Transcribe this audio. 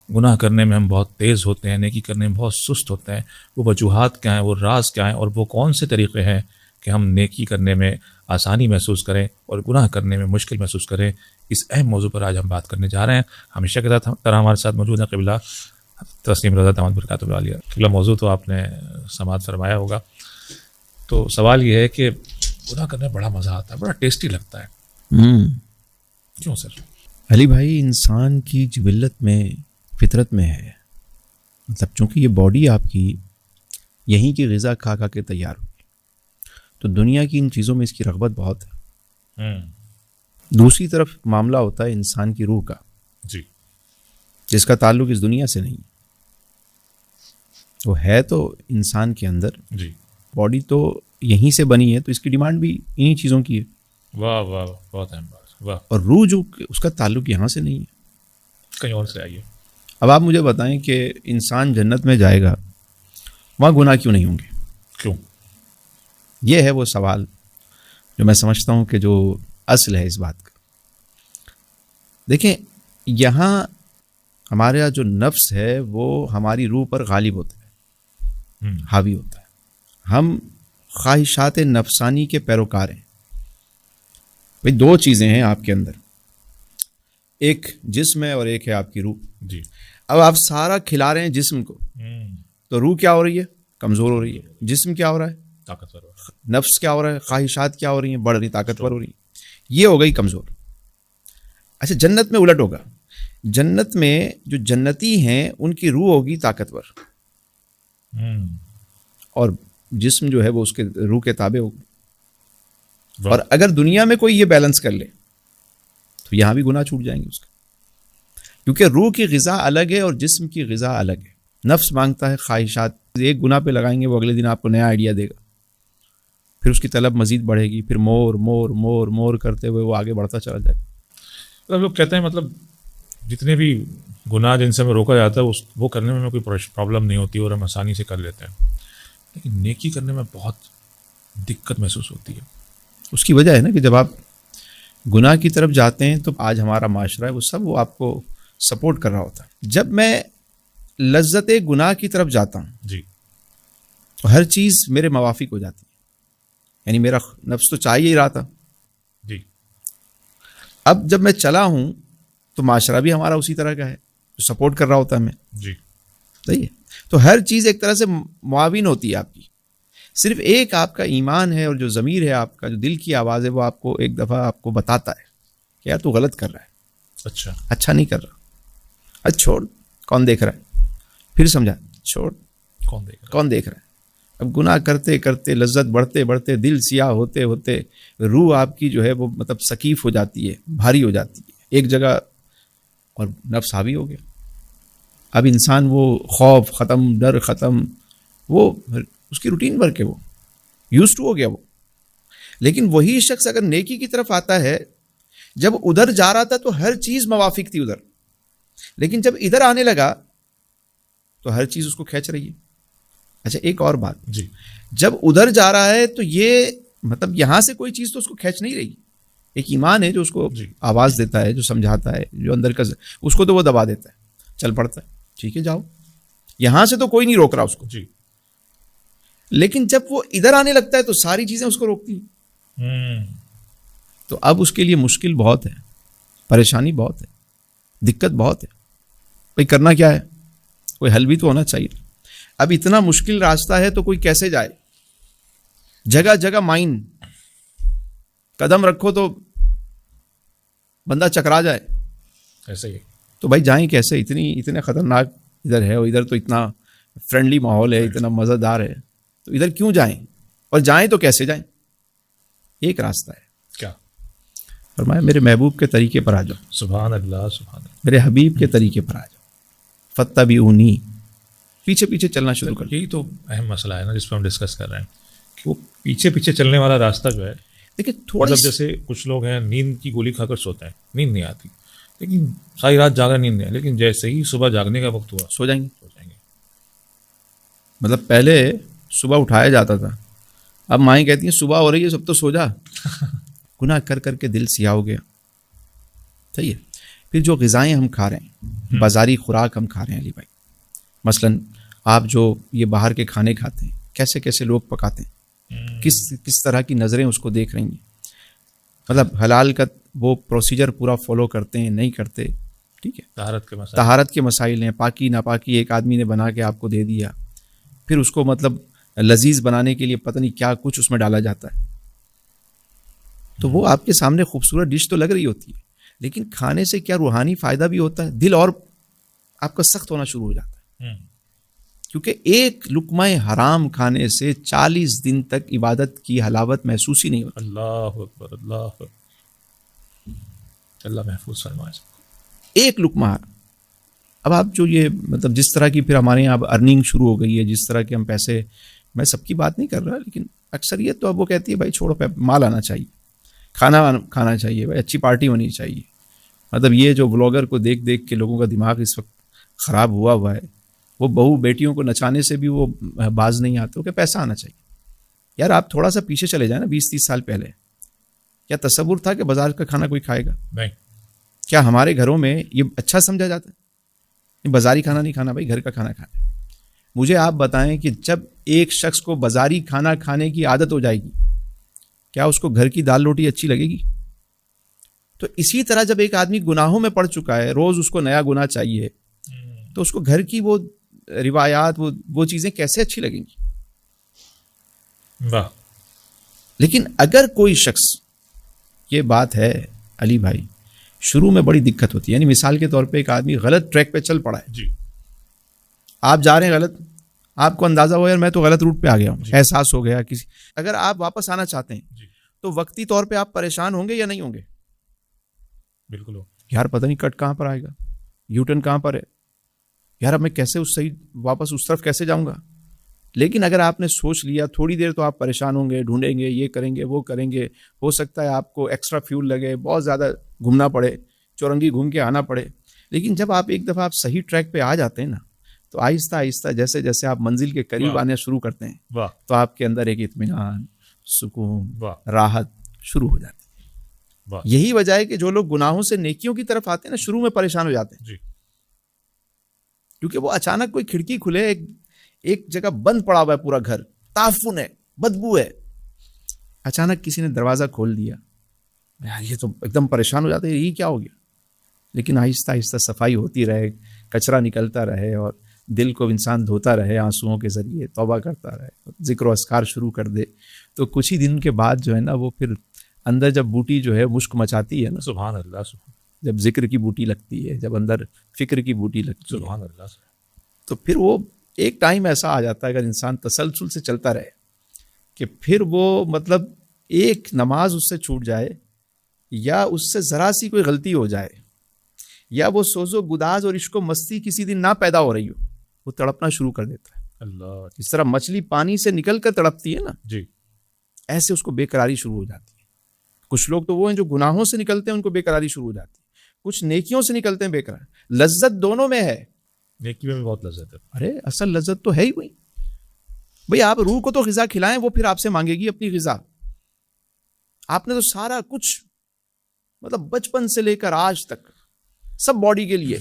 گناہ کرنے میں ہم بہت تیز ہوتے ہیں، نیکی کرنے میں بہت سست ہوتے ہیں. وہ وجوہات کیا ہیں، وہ راز کیا ہیں، اور وہ کون سے طریقے ہیں کہ ہم نیکی کرنے میں آسانی محسوس کریں اور گناہ کرنے میں مشکل محسوس کریں. اس اہم موضوع پر آج ہم بات کرنے جا رہے ہیں. ہمیشہ کے طرح ہمارے ساتھ موجود ہیں قبلہ تسنیم رضا داماد برکاتہ عالیہ. قبلہ موضوع تو آپ نے سماعت فرمایا ہوگا. تو سوال یہ ہے کہ گناہ کرنے میں بڑا مزہ آتا ہے، بڑا ٹیسٹی لگتا ہے. کیوں سر؟ علی بھائی، انسان کی جبلت میں، فطرت میں ہے، مطلب چونکہ یہ باڈی آپ کی یہیں کی غذا کھا کھا کے تیار ہوئی، تو دنیا کی ان چیزوں میں اس کی رغبت بہت ہے. دوسری طرف معاملہ ہوتا ہے انسان کی روح کا، جی، جس کا تعلق اس دنیا سے نہیں. وہ ہے تو انسان کے اندر، جی، باڈی تو یہیں سے بنی ہے، تو اس کی ڈیمانڈ بھی انہی چیزوں کی ہے. واہ واہ، بہت اہم بات. واہ. اور روح جو اس کا تعلق یہاں سے نہیں ہے، کہیں اور سے آئیے. اب آپ مجھے بتائیں کہ انسان جنت میں جائے گا، وہاں گناہ کیوں نہیں ہوں گے؟ کیوں؟ یہ ہے وہ سوال جو میں سمجھتا ہوں کہ جو اصل ہے اس بات کا. دیکھیں، یہاں ہمارا جو نفس ہے وہ ہماری روح پر غالب ہوتا ہے، حاوی ہوتا ہے. ہم خواہشات نفسانی کے پیروکار ہیں. بھئی دو چیزیں ہیں آپ کے اندر، ایک جسم ہے اور ایک ہے آپ کی روح. جی. اب آپ سارا کھلا رہے ہیں جسم کو، تو روح کیا ہو رہی ہے؟ کمزور ہو رہی ہے. جسم کیا ہو رہا ہے؟ طاقتور. نفس کیا ہو رہا ہے؟ خواہشات کیا ہو رہی ہیں؟ بڑھ رہی، طاقتور ہو رہی. یہ ہو گئی کمزور. اچھا، جنت میں الٹ ہوگا. جنت میں جو جنتی ہیں ان کی روح ہوگی طاقتور، اور جسم جو ہے وہ اس کے روح کے تابع ہوگا. اور اگر دنیا میں کوئی یہ بیلنس کر لے تو یہاں بھی گناہ چھوٹ جائیں گے اس کا، کیونکہ روح کی غذا الگ ہے اور جسم کی غذا الگ ہے. نفس مانگتا ہے، خواہشات ایک گناہ پہ لگائیں گے، وہ اگلے دن آپ کو نیا آئیڈیا دے گا، پھر اس کی طلب مزید بڑھے گی، پھر مور مور مور مور کرتے ہوئے وہ آگے بڑھتا چلا جائے گا. لوگ کہتے ہیں مطلب جتنے بھی گناہ جن سے ہمیں روکا جاتا ہے وہ کرنے میں کوئی پرابلم نہیں ہوتی اور ہم آسانی سے کر لیتے ہیں، لیکن نیکی کرنے میں بہت دقت محسوس ہوتی ہے. اس کی وجہ ہے نا کہ جب آپ گناہ کی طرف جاتے ہیں تو آج ہمارا معاشرہ ہے وہ آپ کو سپورٹ کر رہا ہوتا ہے. جب میں لذت گناہ کی طرف جاتا ہوں، جی، تو ہر چیز میرے موافق ہو جاتی ہے. یعنی میرا نفس تو چاہیے ہی رہا تھا. جی. اب جب میں چلا ہوں تو معاشرہ بھی ہمارا اسی طرح کا ہے جو سپورٹ کر رہا ہوتا ہے ہمیں. جی، صحیح ہے. تو ہر چیز ایک طرح سے معاون ہوتی ہے آپ کی. صرف ایک آپ کا ایمان ہے اور جو ضمیر ہے آپ کا، جو دل کی آواز ہے، وہ آپ کو ایک دفعہ آپ کو بتاتا ہے کہ یار تو غلط کر رہا ہے، اچھا نہیں کر رہا. اچھا چھوڑ، کون دیکھ رہا ہے؟ پھر سمجھا، چھوڑ، کون دیکھ رہا ہے؟ اب گناہ کرتے کرتے، لذت بڑھتے بڑھتے، دل سیاہ ہوتے ہوتے، روح آپ کی جو ہے وہ مطلب سکیف ہو جاتی ہے، بھاری ہو جاتی ہے ایک جگہ، اور نفس حاوی ہو گیا. اب انسان وہ خوف ختم، ڈر ختم، وہ اس کی روٹین ورک ہے، وہ یوز ٹو ہو گیا وہ. لیکن وہی شخص اگر نیکی کی طرف آتا ہے، جب ادھر جا رہا تھا تو ہر چیز موافق تھی ادھر، لیکن جب ادھر آنے لگا تو ہر چیز اس کو کھینچ رہی ہے. اچھا ایک اور بات، جی، جب ادھر جا رہا ہے تو یہ مطلب یہاں سے کوئی چیز تو اس کو کھینچ نہیں رہی. ایک ایمان ہے جو اس کو آواز دیتا ہے، جو سمجھاتا ہے، جو اندر کا اس کو تو وہ دبا دیتا ہے، چل پڑتا ہے، ٹھیک ہے جاؤ. یہاں سے تو کوئی نہیں روک رہا اس کو. جی. لیکن جب وہ ادھر آنے لگتا ہے تو ساری چیزیں اس کو روکتی ہیں. تو اب اس کے لیے مشکل بہت ہے، پریشانی بہت ہے، دقت بہت ہے. بھائی کرنا کیا ہے؟ کوئی حل بھی تو ہونا چاہیے. اب اتنا مشکل راستہ ہے تو کوئی کیسے جائے؟ جگہ جگہ مائن، قدم رکھو تو بندہ چکرا جائے. ایسے ہی. تو بھائی جائیں کیسے؟ اتنے خطرناک ادھر ہے، اور ادھر تو اتنا فرینڈلی ماحول ہے، اتنا مزیدار ہے، تو ادھر کیوں جائیں؟ اور جائیں تو کیسے جائیں؟ ایک راستہ ہے. کیا فرمایا میرے محبوب کے طریقے پر آ جاؤ. سبحان اللہ، سبحان اللہ. میرے حبیب کے طریقے پر آ جاؤ. فاتبعونی، پیچھے پیچھے چلنا شروع کر. یہی تو اہم مسئلہ ہے نا جس پہ ہم ڈسکس کر رہے ہیں کہ وہ پیچھے پیچھے چلنے والا راستہ جو ہے. دیکھیں تھوڑا جیسے کچھ لوگ ہیں نیند کی گولی کھا کر سوتے ہیں، نیند نہیں آتی، لیکن ساری رات جاگا نیند نہیں ہے، لیکن جیسے ہی صبح جاگنے کا وقت ہوا سو جائیں گے. مطلب پہلے صبح اٹھایا جاتا تھا، اب مائیں کہتی ہیں صبح ہو رہی ہے سب تو سو جا. گناہ کر کر کے دل سیاہ ہو گیا. صحیح ہے. پھر جو غذائیں ہم کھا رہے ہیں، بازاری خوراک ہم کھا رہے ہیں علی بھائی، مثلاً آپ جو یہ باہر کے کھانے کھاتے ہیں، کیسے کیسے لوگ پکاتے ہیں، کس طرح کی نظریں اس کو دیکھ رہی ہیں، مطلب حلال کا وہ پروسیجر پورا فالو کرتے ہیں نہیں کرتے، ٹھیک ہے، طہارت کے مسائل ہیں، پاکی ناپاکی ایک آدمی نے بنا کے آپ کو دے دیا، پھر اس کو مطلب لذیذ بنانے کے لیے پتہ نہیں کیا کچھ اس میں ڈالا جاتا ہے، تو وہ آپ کے سامنے خوبصورت ڈش تو لگ رہی ہوتی ہے، لیکن کھانے سے کیا روحانی فائدہ بھی ہوتا ہے، دل اور آپ کا سخت ہونا شروع ہو جاتا ہے، کیونکہ ایک لقمہ حرام کھانے سے 40 دن تک عبادت کی حلاوت محسوس ہی نہیں ہوتی۔ اللہ اکبر، اللہ اکبر، اللہ محفوظ فرمائے۔ ایک لقمہ، اب آپ جو یہ مطلب جس طرح کی پھر ہمارے یہاں اب ارننگ شروع ہو گئی ہے، جس طرح کے ہم پیسے، میں سب کی بات نہیں کر رہا، لیکن اکثریت تو اب وہ کہتی ہے بھائی چھوڑو، مال آنا چاہیے، کھانا کھانا چاہیے، بھائی اچھی پارٹی ہونی چاہیے، مطلب یہ جو بلاگر کو دیکھ دیکھ کے لوگوں کا دماغ اس وقت خراب ہوا ہے، وہ بہو بیٹیوں کو نچانے سے بھی وہ باز نہیں آتے کہ پیسہ آنا چاہیے۔ یار آپ تھوڑا سا پیچھے چلے جائیں نا، 20-30 سال پہلے کیا تصور تھا کہ بازار کا کھانا کوئی کھائے گا؟ نہیں۔ کیا ہمارے گھروں میں یہ اچھا سمجھا جاتا ہے؟ بازاری کھانا نہیں کھانا، بھائی گھر کا کھانا کھانا۔ مجھے آپ بتائیں کہ جب ایک شخص کو بازاری کھانا کھانے کی عادت ہو جائے گی، کیا اس کو گھر کی دال روٹی اچھی لگے گی؟ تو اسی طرح جب ایک آدمی گناہوں میں پڑ چکا ہے، روز اس کو نیا گناہ چاہیے، تو اس کو گھر کی وہ روایات، وہ چیزیں کیسے اچھی لگیں گی؟ واہ۔ لیکن اگر کوئی شخص، یہ بات ہے علی بھائی، شروع میں بڑی دقت ہوتی ہے، یعنی مثال کے طور پہ ایک آدمی غلط ٹریک پہ چل پڑا ہے، جی، آپ جا رہے ہیں غلط، آپ کو اندازہ ہو یار میں تو غلط روٹ پہ آ گیا ہوں، احساس ہو گیا کسی، اگر آپ واپس آنا چاہتے ہیں تو وقتی طور پہ آپ پریشان ہوں گے یا نہیں ہوں گے؟ بالکل ہو۔ یار پتہ نہیں کٹ کہاں پر آئے گا، یو ٹرن کہاں پر ہے، یار اب میں کیسے صحیح واپس اس طرف کیسے جاؤں گا؟ لیکن اگر آپ نے سوچ لیا، تھوڑی دیر تو آپ پریشان ہوں گے، ڈھونڈیں گے، یہ کریں گے، وہ کریں گے، ہو سکتا ہے آپ کو ایکسٹرا فیول لگے، بہت زیادہ گھومنا پڑے، چورنگی گھوم کے آنا پڑے، لیکن جب آپ ایک دفعہ آپ صحیح ٹریک پہ آ جاتے ہیں نا، تو آہستہ آہستہ جیسے جیسے آپ منزل کے قریب آنے شروع کرتے ہیں، تو آپ کے اندر ایک اطمینان، سکون، راحت شروع ہو جاتی ہے۔ یہی وجہ ہے کہ جو لوگ گناہوں سے نیکیوں کی طرف آتے ہیں نا، شروع میں پریشان ہو جاتے ہیں، کیونکہ وہ اچانک کوئی کھڑکی کھلے، ایک جگہ بند پڑا ہوا ہے پورا گھر، تعفن ہے، بدبو ہے، اچانک کسی نے دروازہ کھول دیا، یار یہ تو ایک دم پریشان ہو جاتے ہیں، یہ کیا ہو گیا؟ لیکن آہستہ آہستہ صفائی ہوتی رہے، کچرا نکلتا رہے، اور دل کو انسان دھوتا رہے آنسوؤں کے ذریعے، توبہ کرتا رہے، ذکر و اذکار شروع کر دے، تو کچھ ہی دن کے بعد جو ہے نا، وہ پھر اندر جب بوٹی جو ہے مشک مچاتی ہے نا، سبحان اللہ، سبحان، جب ذکر کی بوٹی لگتی ہے، جب اندر فکر کی بوٹی لگتی ہے، سبحان اللہ، تو پھر وہ ایک ٹائم ایسا آ جاتا ہے اگر انسان تسلسل سے چلتا رہے کہ پھر وہ مطلب ایک نماز اس سے چھوٹ جائے، یا اس سے ذرا سی کوئی غلطی ہو جائے، یا وہ سوز و گداز اور عشق و مستی کسی دن نہ پیدا ہو رہی ہو، وہ تڑپنا شروع کر دیتا ہے۔ اللہ، جس طرح مچھلی پانی سے نکل کر تڑپتی ہے نا، جی، ایسے اس کو بے قراری شروع ہو جاتی ہے۔ کچھ لوگ تو وہ ہیں جو گناہوں سے نکلتے ہیں، ان کو بے قراری شروع ہو جاتی ہے، کچھ نیکیوں سے نکلتے ہیں بے قرار۔ لذت دونوں میں ہے، نیکی میں بھی بہت لذت ہے۔ ارے اصل لذت تو ہے ہی وہی، بھئی آپ روح کو تو غذا کھلائیں، وہ پھر آپ سے مانگے گی اپنی غذا۔ آپ نے تو سارا کچھ مطلب بچپن سے لے کر آج تک سب باڈی کے لیے